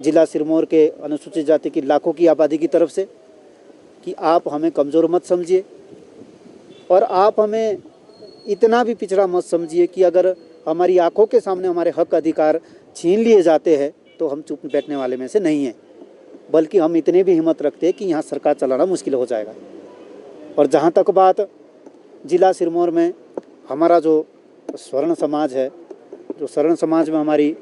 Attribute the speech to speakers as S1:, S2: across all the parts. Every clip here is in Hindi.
S1: जिला सिरमौर के अनुसूचित जाति की लाखों की आबादी की तरफ से कि आप हमें कमज़ोर मत समझिए और आप हमें इतना भी पिछड़ा मत समझिए कि अगर हमारी आंखों के सामने हमारे हक अधिकार छीन लिए जाते हैं तो हम चुप बैठने वाले में से नहीं हैं, बल्कि हम इतने भी हिम्मत रखते हैं कि यहाँ सरकार चलाना मुश्किल हो जाएगा। और जहाँ तक बात जिला सिरमौर में हमारा जो स्वर्ण समाज है, जो स्वर्ण समाज में हमारी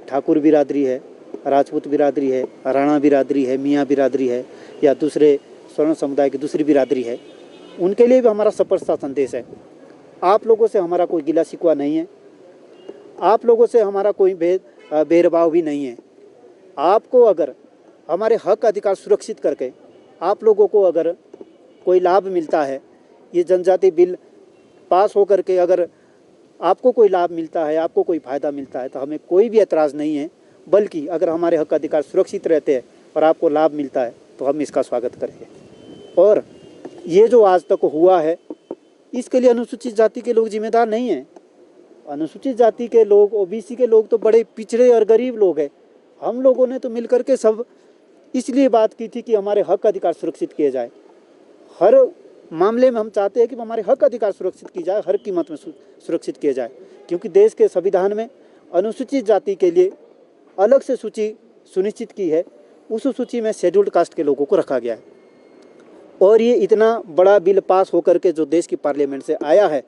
S1: ठाकुर बिरादरी है, राजपूत बिरादरी है, राणा बिरादरी है, मियाँ बिरादरी है या दूसरे स्वर्ण समुदाय की दूसरी बिरादरी है, उनके लिए भी हमारा स्पष्ट संदेश है। आप लोगों से हमारा कोई गिला शिकवा नहीं है, आप लोगों से हमारा कोई भेदभाव भी नहीं है। आपको अगर हमारे हक अधिकार सुरक्षित करके आप लोगों को अगर कोई लाभ मिलता है, ये जनजाति बिल पास हो करके अगर आपको कोई लाभ मिलता है, आपको कोई फ़ायदा मिलता है तो हमें कोई भी एतराज़ नहीं है, बल्कि अगर हमारे हक अधिकार सुरक्षित रहते हैं और आपको लाभ मिलता है तो हम इसका स्वागत करेंगे। और ये जो आज तक हुआ है इसके लिए अनुसूचित जाति के लोग जिम्मेदार नहीं हैं। अनुसूचित जाति के लोग, ओबीसी के लोग तो बड़े पिछड़े और गरीब लोग हैं। हम लोगों ने तो मिलकर के सब इसलिए बात की थी कि हमारे हक अधिकार सुरक्षित किए जाए। हर मामले में हम चाहते हैं कि हमारे हक अधिकार सुरक्षित की जाए, हर कीमत में सुरक्षित किए जाए, क्योंकि देश के संविधान में अनुसूचित जाति के लिए अलग से सूची सुनिश्चित की है। उस सूची में शेड्यूल्ड कास्ट के लोगों को रखा गया है। और ये इतना बड़ा बिल पास होकर के जो देश की पार्लियामेंट से आया है,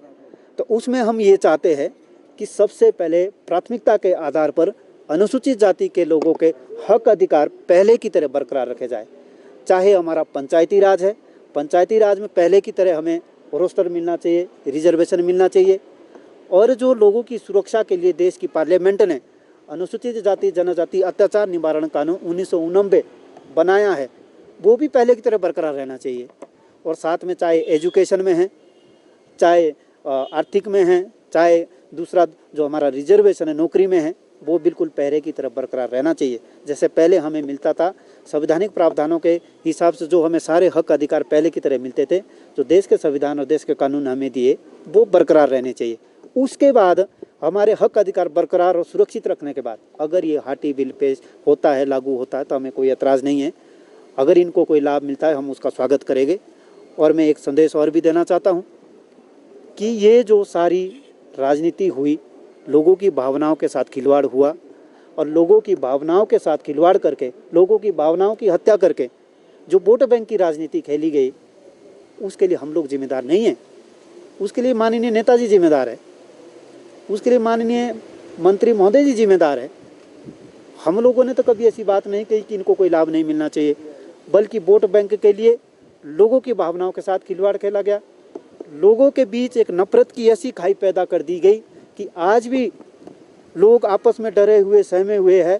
S1: तो उसमें हम ये चाहते हैं कि सबसे पहले प्राथमिकता के आधार पर अनुसूचित जाति के लोगों के हक अधिकार पहले की तरह बरकरार रखे जाए। चाहे हमारा पंचायती राज है, पंचायती राज में पहले की तरह हमें रोस्टर मिलना चाहिए, रिजर्वेशन मिलना चाहिए। और जो लोगों की सुरक्षा के लिए देश की पार्लियामेंट ने अनुसूचित जाति जनजाति अत्याचार निवारण कानून 1989 बनाया है, वो भी पहले की तरह बरकरार रहना चाहिए। और साथ में चाहे एजुकेशन में है, चाहे आर्थिक में है, चाहे दूसरा जो हमारा रिजर्वेशन है नौकरी में है, वो बिल्कुल पहले की तरह बरकरार रहना चाहिए। जैसे पहले हमें मिलता था, संवैधानिक प्रावधानों के हिसाब से जो हमें सारे हक अधिकार पहले की तरह मिलते थे, जो देश के संविधान और देश के कानून हमें दिए, वो बरकरार रहने चाहिए। उसके बाद हमारे हक अधिकार बरकरार और सुरक्षित रखने के बाद अगर ये हाटी बिल पेश होता है, लागू होता है, तो हमें कोई एतराज़ नहीं है। अगर इनको कोई लाभ मिलता है हम उसका स्वागत करेंगे। और मैं एक संदेश और भी देना चाहता हूँ कि ये जो सारी राजनीति हुई, लोगों की भावनाओं के साथ खिलवाड़ हुआ और लोगों की भावनाओं के साथ खिलवाड़ करके, लोगों की भावनाओं की हत्या करके जो वोट बैंक की राजनीति खेली गई, उसके लिए हम लोग जिम्मेदार नहीं हैं। उसके लिए माननीय नेताजी जिम्मेदार है, उसके लिए माननीय मंत्री महोदय जी जिम्मेदार है। हम लोगों ने तो कभी ऐसी बात नहीं कही कि इनको कोई लाभ नहीं मिलना चाहिए, बल्कि वोट बैंक के लिए लोगों की भावनाओं के साथ खिलवाड़ खेला गया। लोगों के बीच एक नफरत की ऐसी खाई पैदा कर दी गई कि आज भी लोग आपस में डरे हुए सहमे हुए हैं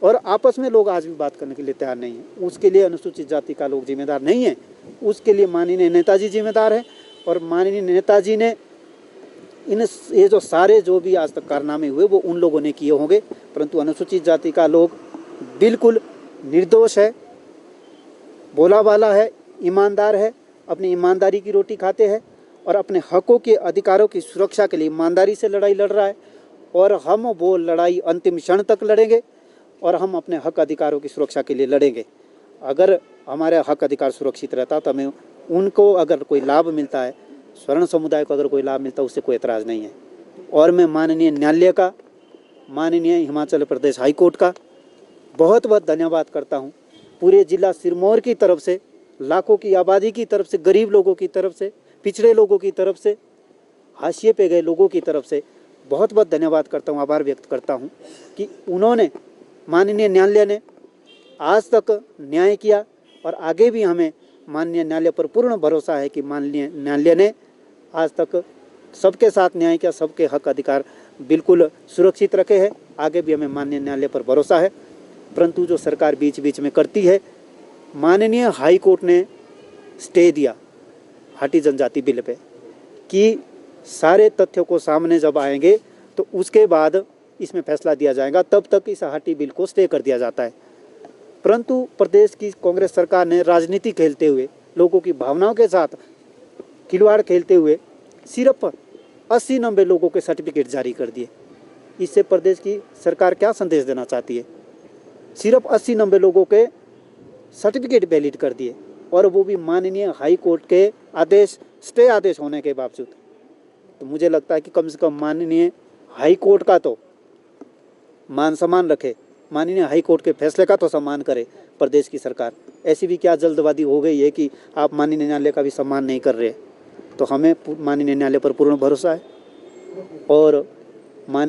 S1: और आपस में लोग आज भी बात करने के लिए तैयार नहीं हैं। उसके लिए अनुसूचित जाति का लोग जिम्मेदार नहीं है, उसके लिए माननीय नेताजी जिम्मेदार है। और माननीय नेताजी ने ये जो सारे जो भी आज तक कारनामे हुए वो उन लोगों ने किए होंगे, परंतु अनुसूचित जाति का लोग बिल्कुल निर्दोष है, भोला भाला है, ईमानदार है, अपनी ईमानदारी की रोटी खाते हैं और अपने हकों के अधिकारों की सुरक्षा के लिए ईमानदारी से लड़ाई लड़ रहा है। और हम वो लड़ाई अंतिम क्षण तक लड़ेंगे और हम अपने हक अधिकारों की सुरक्षा के लिए लड़ेंगे। अगर हमारे हक अधिकार सुरक्षित रहता तो हमें उनको अगर कोई लाभ मिलता है, स्वर्ण समुदाय को अगर कोई लाभ मिलता है, उससे कोई एतराज़ नहीं है। और मैं माननीय न्यायालय का, माननीय हिमाचल प्रदेश हाई कोर्ट का बहुत बहुत धन्यवाद करता हूँ। पूरे जिला सिरमौर की तरफ से, लाखों की आबादी की तरफ से, गरीब लोगों की तरफ से, पिछड़े लोगों की तरफ से, हाशिए पे गए लोगों की तरफ से बहुत बहुत धन्यवाद करता हूँ, आभार व्यक्त करता हूँ कि उन्होंने, माननीय न्यायालय ने आज तक न्याय किया और आगे भी हमें माननीय न्यायालय पर पूर्ण भरोसा है कि माननीय न्यायालय ने आज तक सबके साथ न्याय किया, सबके हक अधिकार बिल्कुल सुरक्षित रखे हैं। आगे भी हमें माननीय न्यायालय पर भरोसा है। परंतु जो सरकार बीच बीच में करती है, माननीय हाई कोर्ट ने स्टे दिया हाटी जनजाति बिल पे कि सारे तथ्यों को सामने जब आएंगे तो उसके बाद इसमें फैसला दिया जाएगा, तब तक इस हाटी बिल को स्टे कर दिया जाता है। परंतु प्रदेश की कांग्रेस सरकार ने राजनीति खेलते हुए, लोगों की भावनाओं के साथ खिलवाड़ खेलते हुए सिर्फ 80-90 लोगों के सर्टिफिकेट जारी कर दिए। इससे प्रदेश की सरकार क्या संदेश देना चाहती है? सिर्फ 80-90 लोगों के सर्टिफिकेट वैलिड कर दिए, और वो भी माननीय हाई कोर्ट के आदेश, स्टे आदेश होने के बावजूद। तो मुझे लगता है कि कम से कम माननीय हाई कोर्ट का तो मान सम्मान रखे, माननीय हाई कोर्ट के फैसले का तो सम्मान करे प्रदेश की सरकार। ऐसी भी क्या जल्दबाजी हो गई है कि आप माननीय न्यायालय का भी सम्मान नहीं कर रहे। तो हमें माननीय न्यायालय पर पूर्ण भरोसा है, और